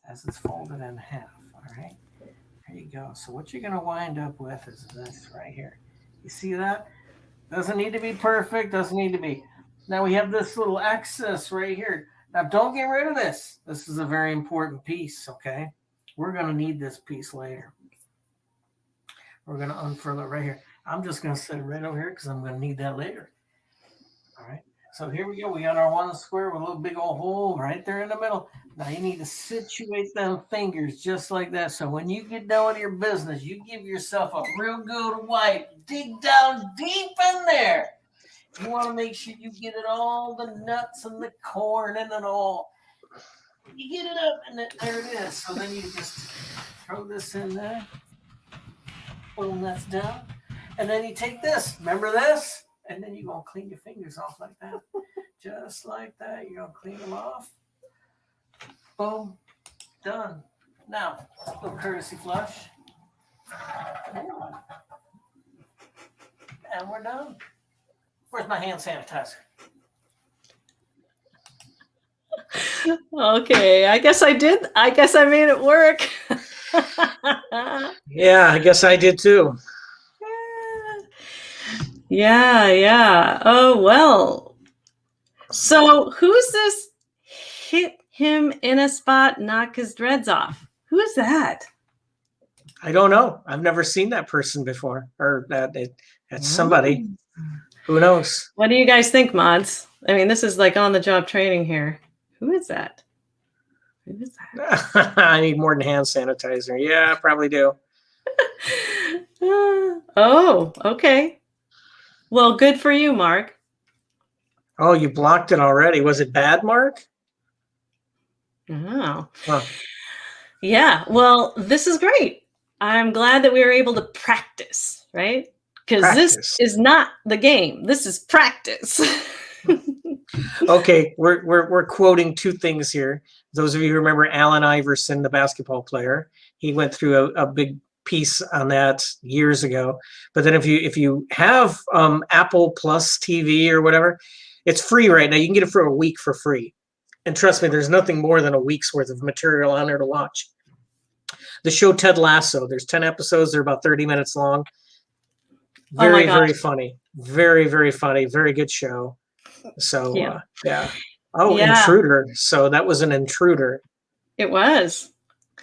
S2: as it's folded in half. All right, there you go. So what you're going to wind up with is this right here. You see that? Doesn't need to be perfect. Doesn't need to be. Now we have this little excess right here. Now don't get rid of this. This is a very important piece, okay? We're going to need this piece later. We're going to unfurl it right here. I'm just going to set it right over here because I'm going to need that later. All right. So here we go. We got our one square with a little big old hole right there in the middle. Now you need to situate them fingers just like that. So when you get done with your business, you give yourself a real good wipe. Dig down deep in there. You want to make sure you get it all, the nuts and the corn and it all. You get it up and there it is. So then you just throw this in there. Boom, that's done. And then you take this. Remember this? And then you're going to clean your fingers off like that. Just like that. You're going to clean them off. Boom. Done. Now, a little courtesy flush. And we're done. Where's my hand sanitizer?
S1: Okay, I guess I did. I guess I made it work.
S2: Yeah, I guess I did too.
S1: Yeah. Oh, well. So who's this hit him in a spot, knock his dreads off? Who is that?
S2: I don't know. I've never seen that person before. Or that's somebody. Who knows?
S1: What do you guys think, mods? I mean, this is like on-the-job training here. Who is that? Who is that?
S2: I need more than hand sanitizer. Yeah, I probably do.
S1: Oh, okay. Well, good for you, Mark.
S2: Oh, you blocked it already. Was it bad, Mark?
S1: Oh.
S2: Huh.
S1: Yeah, well, this is great. I'm glad that we were able to practice, right? Because this is not the game. This is practice.
S2: Okay, we're quoting two things here. Those of you who remember Allen Iverson, the basketball player, he went through a big piece on that years ago. But then if you have Apple Plus TV or whatever, it's free right now. You can get it for a week for free. And trust me, there's nothing more than a week's worth of material on there to watch. The show Ted Lasso, there's 10 episodes. They're about 30 minutes long. Very, very funny. Very, very funny. Very good show. So, yeah. Oh, yeah. Intruder. So that was an intruder.
S1: It was.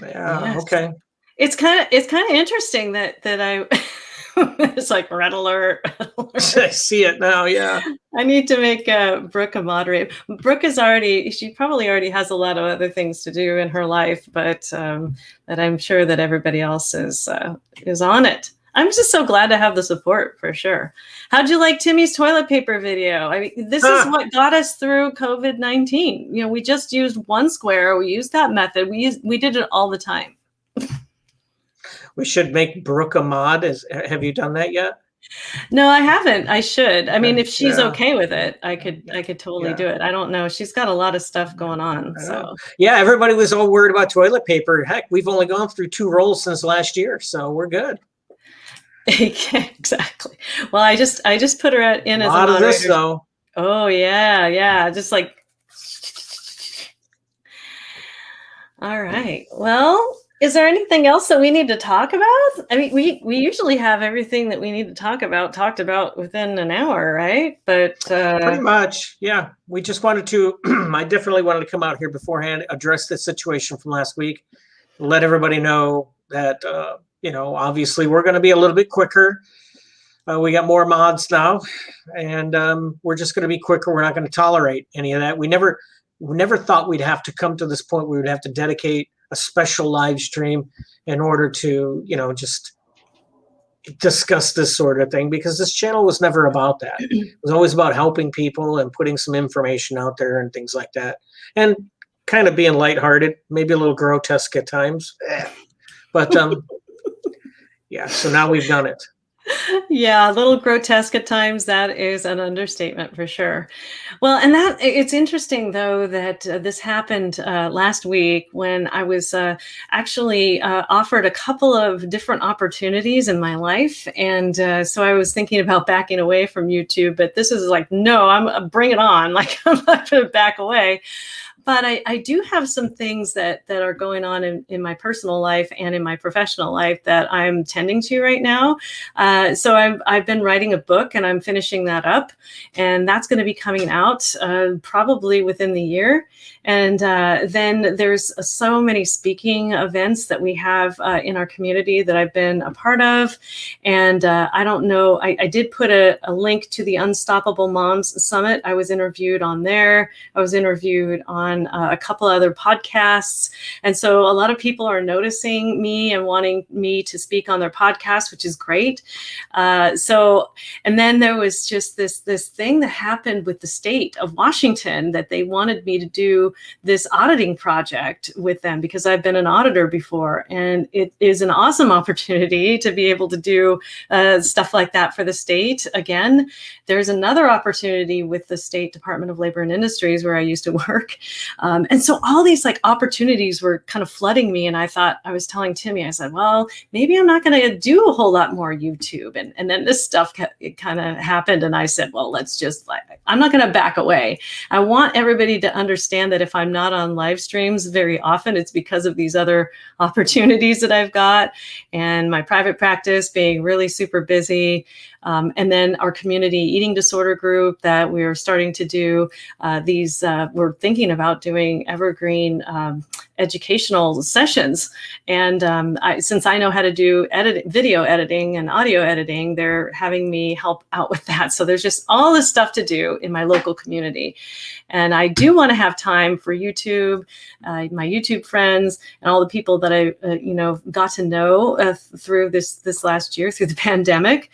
S2: Yeah. Yes. Okay.
S1: It's kind of interesting that I it's like red alert.
S2: I see it now. Yeah.
S1: I need to make Brooke a moderator. Brooke she probably already has a lot of other things to do in her life, but that I'm sure that everybody else is on it. I'm just so glad to have the support for sure. How'd you like Timmy's toilet paper video? I mean, this is what got us through COVID-19. You know, we just used one square. We used that method. We did it all the time.
S2: We should make Brooke a mod. Have you done that yet?
S1: No, I haven't. I should. I mean, if she's okay with it, I could totally do it. I don't know. She's got a lot of stuff going on. So
S2: yeah, everybody was all worried about toilet paper. Heck, we've only gone through 2 rolls since last year, so we're good.
S1: Exactly. Well, I just put her in as a
S2: lot of this though.
S1: Oh yeah, just like. All right. Well, is there anything else that we need to talk about? I mean, we usually have everything that we need to talked about within an hour, right? But
S2: pretty much, yeah. We just wanted to. I definitely wanted to come out here beforehand, address the situation from last week, let everybody know that. Obviously we're going to be a little bit quicker. We got more mods now, and we're just going to be quicker. We're not going to tolerate any of that. We never thought we'd have to come to this point where we'd have to dedicate a special live stream in order to, just discuss this sort of thing, because this channel was never about that. It was always about helping people and putting some information out there and things like that, and kind of being lighthearted, maybe a little grotesque at times. But yeah, so now we've done it.
S1: Yeah, a little grotesque at times. That is an understatement for sure. Well, and it's interesting though that this happened last week when I was actually offered a couple of different opportunities in my life, and so I was thinking about backing away from YouTube. But this is like, no, I'm bring it on. Like I'm not going to back away. But I do have some things that are going on in my personal life and in my professional life that I'm tending to right now. So I've been writing a book, and I'm finishing that up, and that's going to be coming out probably within the year. And then there's so many speaking events that we have in our community that I've been a part of. And I don't know, I did put a link to the Unstoppable Moms Summit. I was interviewed on there. I was interviewed on a couple other podcasts. And so a lot of people are noticing me and wanting me to speak on their podcast, which is great. And then there was just this thing that happened with the state of Washington that they wanted me to do this auditing project with them, because I've been an auditor before. And it is an awesome opportunity to be able to do stuff like that for the state. Again, there's another opportunity with the State Department of Labor and Industries where I used to work. And so all these like opportunities were kind of flooding me. And I was telling Timmy, I said, well, maybe I'm not going to do a whole lot more YouTube. And then this stuff kind of happened. And I said, well, I'm not going to back away. I want everybody to understand that if I'm not on live streams very often, it's because of these other opportunities that I've got, and my private practice being really super busy. And then our community eating disorder group that we're starting to do we're thinking about doing evergreen educational sessions. And since I know how to do video editing and audio editing, they're having me help out with that. So there's just all this stuff to do in my local community. And I do want to have time for YouTube, my YouTube friends, and all the people that I got to know through this last year, through the pandemic.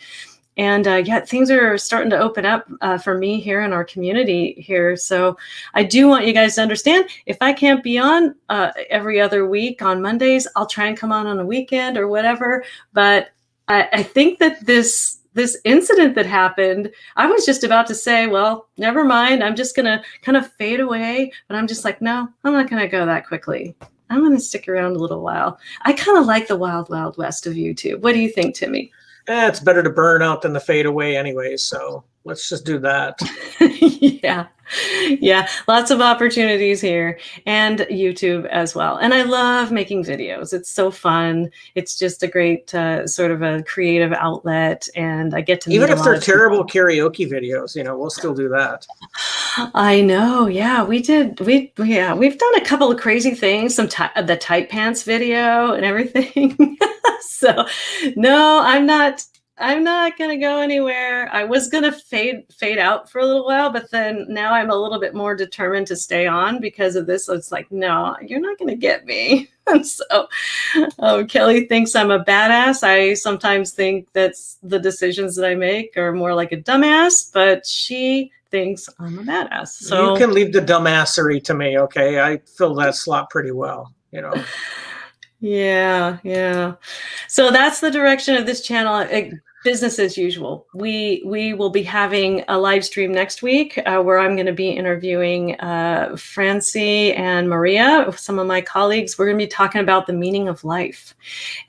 S1: And things are starting to open up for me here in our community here. So I do want you guys to understand, if I can't be on every other week on Mondays, I'll try and come on a weekend or whatever. But I think that this incident that happened, I was just about to say, well, never mind. I'm just going to kind of fade away. But I'm just like, no, I'm not going to go that quickly.
S3: I'm going to stick around a little while. I kind of like the wild, wild west of YouTube. What do you think, Timmy?
S2: It's better to burn out than to fade away anyway. So let's just do that.
S3: Yeah. Lots of opportunities here, and YouTube as well. And I love making videos. It's so fun. It's just a great sort of a creative outlet. And I get to
S2: even if they're terrible karaoke videos, we'll still do that.
S3: I know. Yeah, we've done a couple of crazy things, the tight pants video and everything. So no, I'm not going to go anywhere. I was going to fade out for a little while, but then now I'm a little bit more determined to stay on because of this. So it's like, no, you're not going to get me. So Kelly thinks I'm a badass. I sometimes think that's the decisions that I make are more like a dumbass, but she thinks I'm a badass. So
S2: you can leave the dumbassery to me. Okay. I fill that slot pretty well,
S3: Yeah. So that's the direction of this channel. Business as usual. We will be having a live stream next week where I'm going to be interviewing Francie and Maria, some of my colleagues. We're going to be talking about the meaning of life.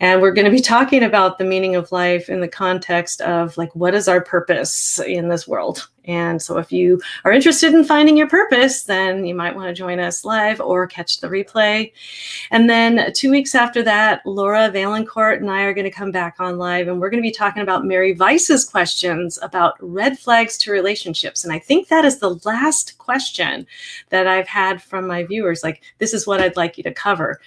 S3: And we're going to be talking about the meaning of life in the context of like, what is our purpose in this world? And so if you are interested in finding your purpose, then you might want to join us live or catch the replay. And then 2 weeks after that, Laura Valancourt and I are going to come back on live, and we're going to be talking about Mary Vice's questions about red flags to relationships. And I think that is the last question that I've had from my viewers. Like, this is what I'd like you to cover.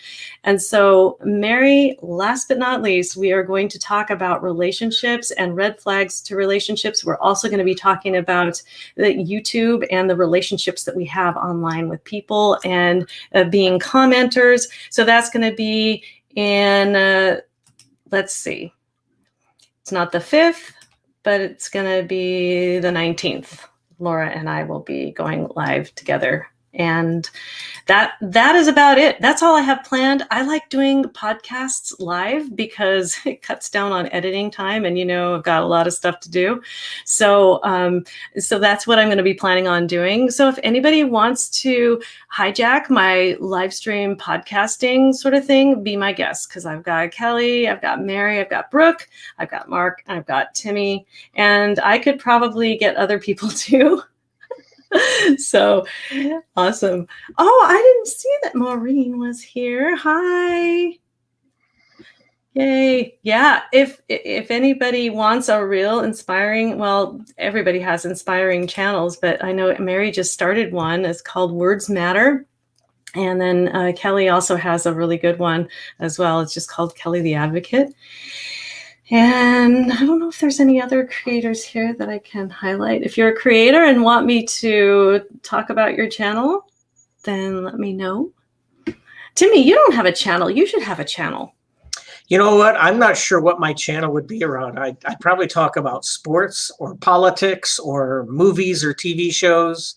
S3: And so, Mary, last but not least, we are going to talk about relationships and red flags to relationships. We're also going to be talking about the YouTube and the relationships that we have online with people and being commenters. So that's going to be in, let's see, it's not the 5th, but it's going to be the 19th. Laura and I will be going live together. And that is about it. That's all I have planned. I like doing podcasts live because it cuts down on editing time, and I've got a lot of stuff to do. So that's what I'm going to be planning on doing. So if anybody wants to hijack my live stream podcasting sort of thing, be my guest, because I've got Kelly, I've got Mary, I've got Brooke, I've got Mark, I've got Timmy, and I could probably get other people too. So awesome. Oh, I didn't see that Morin was here. Hi. Yay. Yeah. If anybody wants a real inspiring, well, everybody has inspiring channels, but I know Mary just started one. It's called Words Matter. And then Kelly also has a really good one as well. It's just called Kelly the Advocate. And I don't know if there's any other creators here that I can highlight. If you're a creator and want me to talk about your channel, then let me know. Timmy, you don't have a channel. You should have a channel.
S2: You know what? I'm not sure what my channel would be around. I'd probably talk about sports or politics or movies or TV shows.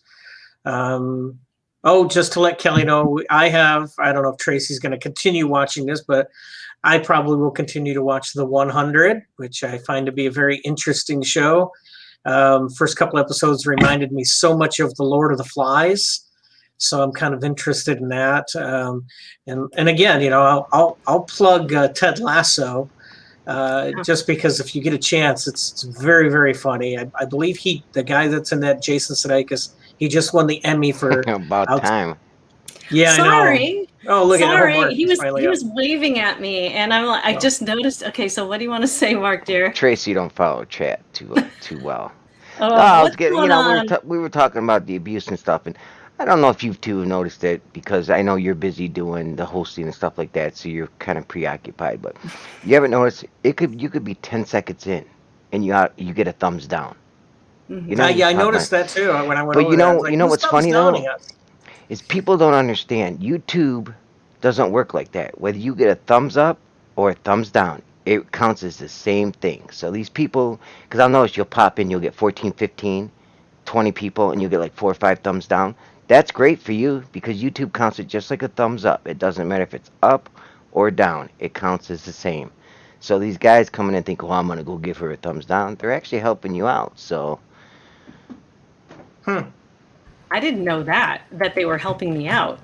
S2: Just to let Kelly know, I don't know if Tracy's going to continue watching this, but I probably will continue to watch The 100, which I find to be a very interesting show. First couple episodes reminded me so much of The Lord of the Flies, so I'm kind of interested in that. And again, I'll plug Ted Lasso, just because if you get a chance, it's very, very funny. I believe the guy that's in that, Jason Sudeikis, he just won the Emmy for
S4: about time.
S2: Yeah,
S3: Sorry.
S2: I know. Oh, look
S3: Sorry,
S2: at Mark.
S3: he was waving at me, and I'm like, I just noticed. Okay, so what do you want to say, Mark, dear?
S4: Tracy don't follow chat too well.
S3: What's going on?
S4: We were talking about the abuse and stuff, and I don't know if you two have noticed it, because I know you're busy doing the hosting and stuff like that, so you're kind of preoccupied. But you ever notice you could be 10 seconds in, and you get a thumbs down.
S3: Mm-hmm.
S2: I noticed that too when I went over
S4: there.
S2: But
S4: you know what's funny though? Is people don't understand. YouTube doesn't work like that. Whether you get a thumbs up or a thumbs down, it counts as the same thing. So these people, because I'll notice you'll pop in, you'll get 14, 15, 20 people, and you'll get like 4 or 5 thumbs down. That's great for you, because YouTube counts it just like a thumbs up. It doesn't matter if it's up or down. It counts as the same. So these guys come in and think, well, I'm going to go give her a thumbs down. They're actually helping you out. So.
S3: I didn't know that they were helping me out.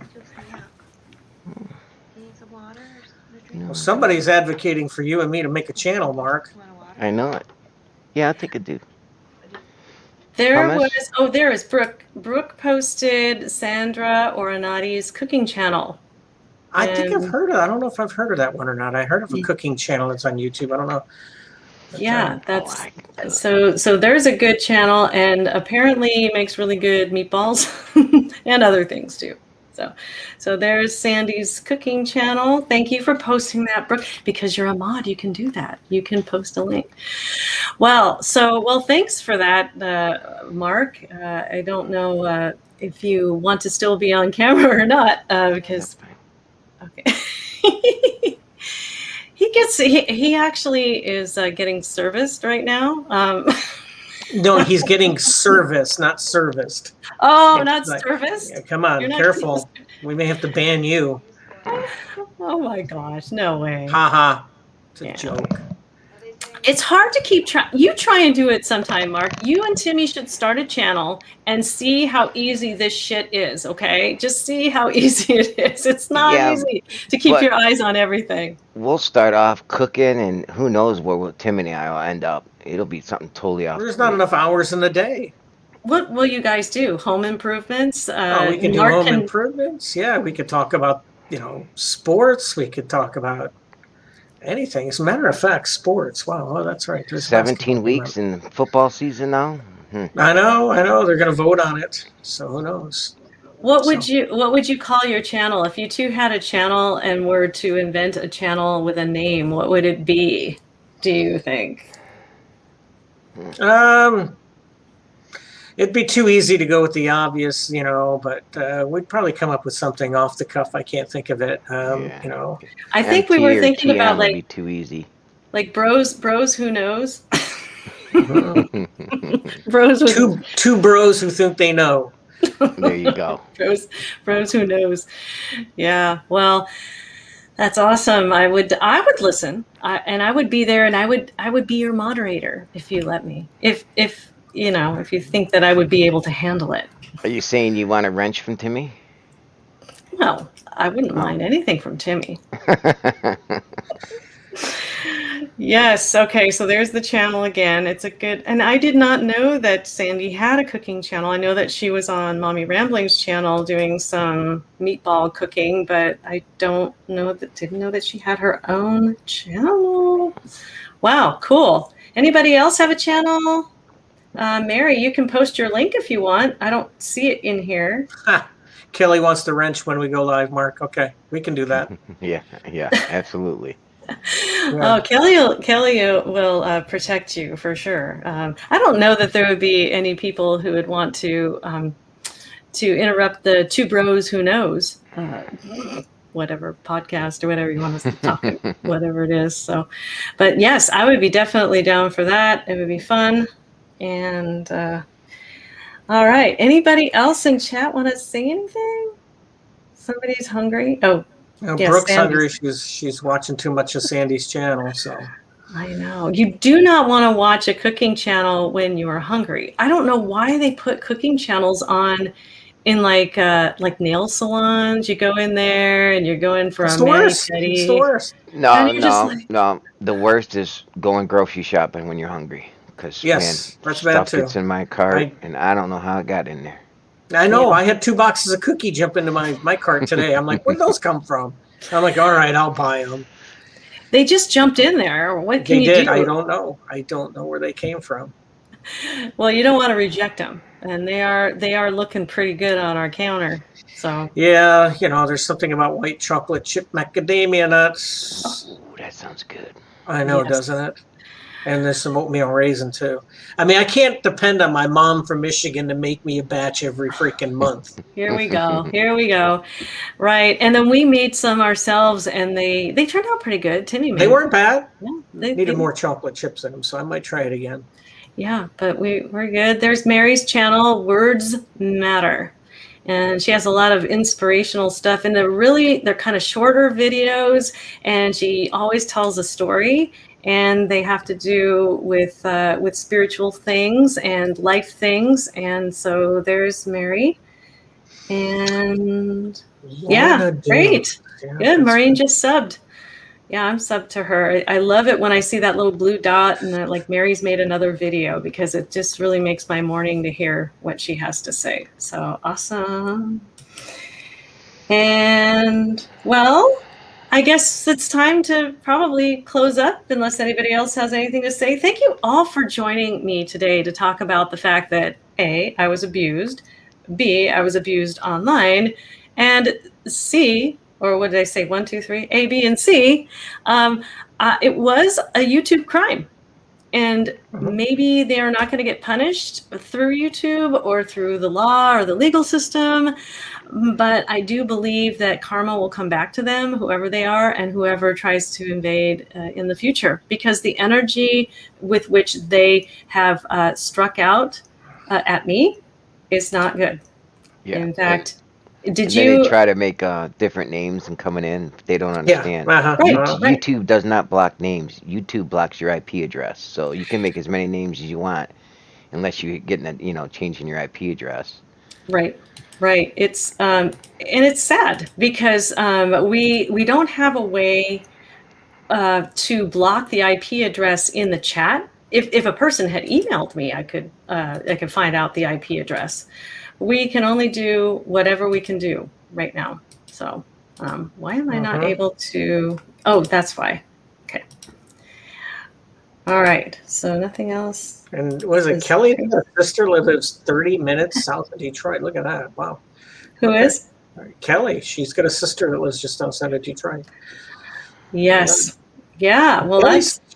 S2: Well, somebody's advocating for you and me to make a channel, Mark.
S4: I know it. Yeah, I think I do.
S3: There is Brooke. Brooke posted Sandra Oronati's cooking channel.
S2: I think I've heard of. I don't know if I've heard of that one or not. I heard of a cooking channel that's on YouTube. I don't know. But,
S3: yeah, that's so. There's a good channel, and apparently makes really good meatballs and other things too. So there's Sandy's cooking channel. Thank you for posting that, Brooke. Because you're a mod, you can do that. You can post a link. Well, thanks for that, Mark. I don't know if you want to still be on camera or not, because okay. He actually is getting serviced right now.
S2: No, he's getting service, not serviced.
S3: Oh, not serviced?
S2: Yeah, come on, careful. We may have to ban you.
S3: Oh my gosh, no way.
S2: Haha. It's a joke.
S3: It's hard to keep trying. You try and do it sometime, Mark. You and Timmy should start a channel and see how easy this shit is, okay? Just see how easy it is. It's not easy to keep your eyes on everything.
S4: We'll start off cooking, and who knows where Tim and I will end up. It'll be something totally off.
S2: There's not enough hours in the day.
S3: What will you guys do? Home improvements?
S2: We can do home improvements. Yeah, we could talk about, sports. We could talk about anything. As a matter of fact, sports. Wow, that's right. There's
S4: 17 weeks in football season now.
S2: I know. They're going to vote on it. So who knows?
S3: What would you call your channel if you two had a channel and were to invent a channel with a name? What would it be? Do you think?
S2: It'd be too easy to go with the obvious, but we'd probably come up with something off the cuff. I can't think of it.
S3: I think we were thinking about
S4: would be too easy.
S3: Like bros who knows? Bros with
S2: two bros who think they know.
S4: There you go.
S3: Bros who knows. Yeah. Well, that's awesome. I would listen, and I would be there, and I would be your moderator if you let me. If you think that I would be able to handle it.
S4: Are you saying you want a wrench from Timmy?
S3: No, I wouldn't mind anything from Timmy. Yes. Okay. So there's the channel again. It's a good, and I did not know that Sandy had a cooking channel. I know that she was on Mommy Rambling's channel doing some meatball cooking, but I didn't know that she had her own channel. Wow. Cool. Anybody else have a channel? Mary, you can post your link if you want. I don't see it in here.
S2: Kelly wants the wrench when we go live, Mark. Okay, we can do that.
S4: Yeah, absolutely.
S3: Yeah. Oh, Kelly will protect you for sure. I don't know that there would be any people who would want to interrupt the two bros who knows, whatever podcast or whatever you want us to talk, whatever it is. So, but yes, I would be definitely down for that. It would be fun. And all right, anybody else in chat want to say anything? Somebody's hungry. Oh.
S2: Yes, Brooke's hungry. She's watching too much of Sandy's channel, so.
S3: I know. You do not want to watch a cooking channel when you are hungry. I don't know why they put cooking channels on in like nail salons. You go in there and you're going for a mani-pedi.
S2: It's the worst.
S4: No. The worst is going grocery shopping when you're hungry. Because
S2: that's
S4: stuff
S2: bad too.
S4: Gets in my cart, and I don't know how it got in there.
S2: I know. I had 2 boxes of cookie jump into my cart today. I'm like, where'd those come from? I'm like, all right, I'll buy them.
S3: They just jumped in there. What can you do?
S2: I don't know. I don't know where they came from.
S3: Well, you don't want to reject them, and they are looking pretty good on our counter. So
S2: yeah, there's something about white chocolate chip macadamia nuts.
S4: Oh, that sounds good.
S2: I know, doesn't it? And there's some oatmeal raisin too. I mean, I can't depend on my mom from Michigan to make me a batch every freaking month.
S3: Here we go. Right. And then we made some ourselves, and they turned out pretty good. Timmy made.
S2: They weren't bad.
S3: Yeah,
S2: they needed more chocolate chips in them, so I might try it again.
S3: Yeah, but we're good. There's Mary's channel, Words Matter. And she has a lot of inspirational stuff, and they're kind of shorter videos, and she always tells a story. And they have to do with spiritual things and life things. And so there's Mary. And yeah, great. Good. Morin just subbed. Yeah, I'm sub to her. I love it when I see that little blue dot and that, like, Mary's made another video, because it just really makes my morning to hear what she has to say. So awesome. And well, I guess it's time to probably close up unless anybody else has anything to say. Thank you all for joining me today to talk about the fact that A, I was abused, B, I was abused online, and C, or what did I say? 1, 2, 3, A, B, and C. It was a YouTube crime. And maybe they are not going to get punished through YouTube or through the law or the legal system. But I do believe that karma will come back to them, whoever they are, and whoever tries to invade in the future, because the energy with which they have struck out at me is not good.
S4: Yeah.
S3: In fact,
S4: and then they try to make different names and coming in. They don't understand.
S2: Yeah.
S4: YouTube does not block names. YouTube blocks your IP address. So you can make as many names as you want, unless you're getting changing your IP address.
S3: Right. It's and it's sad because we don't have a way to block the IP address in the chat. If a person had emailed me, I could find out the IP address. We can only do whatever we can do right now. So why am I not able to? Oh, that's why. Okay. All right. So nothing else.
S2: And was it Kelly? Her sister lives 30 minutes south of Detroit. Look at that. Wow.
S3: Who is?
S2: Kelly. She's got a sister that lives just outside of Detroit.
S3: Yes. Yeah. Well,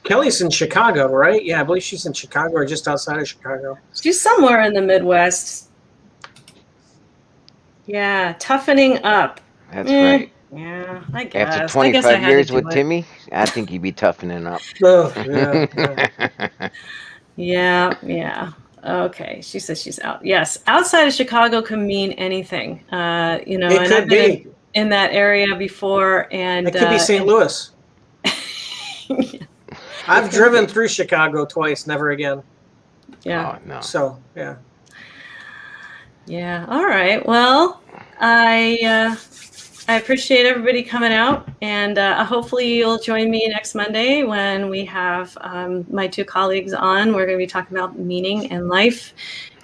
S2: Kelly's in Chicago, right? Yeah, I believe she's in Chicago or just outside of Chicago.
S3: She's somewhere in the Midwest. Yeah, toughening up.
S4: That's right.
S3: Yeah, I guess.
S4: After 25 years with Timmy, I think you'd be toughening up.
S2: Oh, yeah.
S3: Yeah. Okay. She says she's out. Yes. Outside of Chicago can mean anything. And I've been in that area before, and
S2: it could be St. Louis. I've driven through Chicago twice, never again.
S3: Yeah.
S4: Oh, no.
S2: So, yeah.
S3: Yeah. All right. Well, I appreciate everybody coming out, and hopefully you'll join me next Monday when we have my two colleagues on. We're going to be talking about meaning and life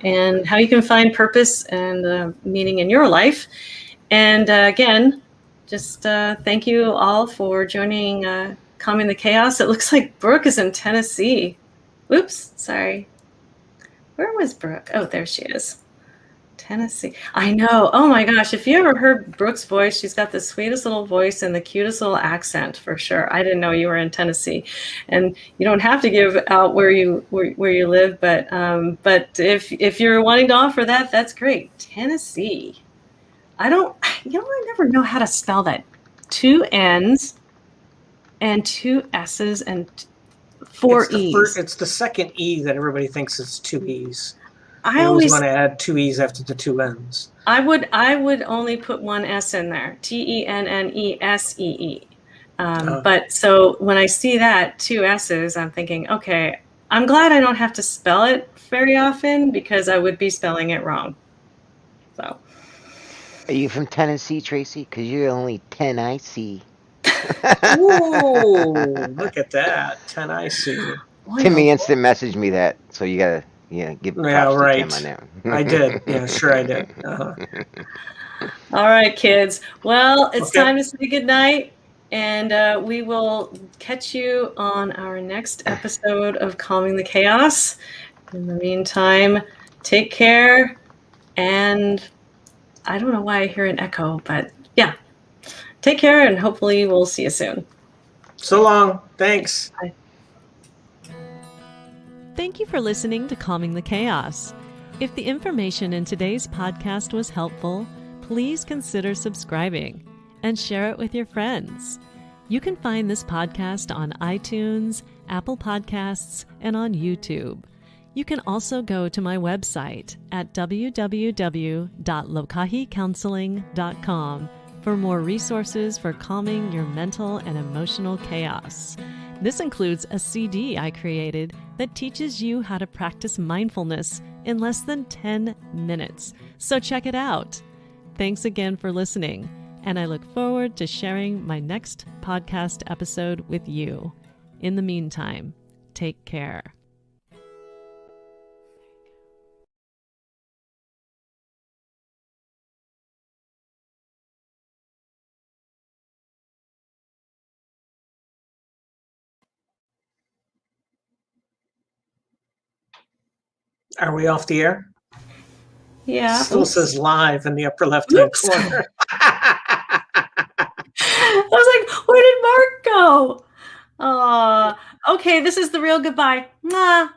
S3: and how you can find purpose and meaning in your life. And again, just thank you all for joining Calming the Chaos. It looks like Brooke is in Tennessee. Oops, sorry. Where was Brooke? Oh, there she is. Tennessee. I know. Oh my gosh. If you ever heard Brooke's voice, she's got the sweetest little voice and the cutest little accent, for sure. I didn't know you were in Tennessee. And you don't have to give out where you live, but if you're wanting to offer that, that's great. Tennessee. I never know how to spell that. 2 N's and 2 S's and 4 E's.
S2: It's the second E that everybody thinks is 2 E's.
S3: I always
S2: want to add 2 E's after the 2 N's.
S3: I would only put 1 S in there. TENNESEE. But so when I see that 2 S's, I'm thinking, okay, I'm glad I don't have to spell it very often, because I would be spelling it wrong. So.
S4: Are you from Tennessee, Tracy? Because you're only 10 I see.
S2: Ooh, look at that. 10 I see.
S4: Timmy instant messaged me that, so you gotta give props to Tim on that.
S2: I did. Yeah, sure I did.
S3: All right, kids. Well, it's time to say goodnight, and we will catch you on our next episode of Calming the Chaos. In the meantime, take care, and I don't know why I hear an echo, but yeah. Take care, and hopefully we'll see you soon.
S2: So long. Thanks.
S3: Bye.
S1: Thank you for listening to Calming the Chaos. If the information in today's podcast was helpful, please consider subscribing and share it with your friends. You can find this podcast on iTunes, Apple Podcasts, and on YouTube. You can also go to my website at www.lokahicounseling.com for more resources for calming your mental and emotional chaos. This includes a CD I created that teaches you how to practice mindfulness in less than 10 minutes. So check it out. Thanks again for listening. and I look forward to sharing my next podcast episode with you. In the meantime, take care.
S2: Are we off the air?
S3: Yeah.
S2: Still says live in the upper left-hand corner.
S3: I was like, where did Mark go? Okay, this is the real goodbye. Mwah.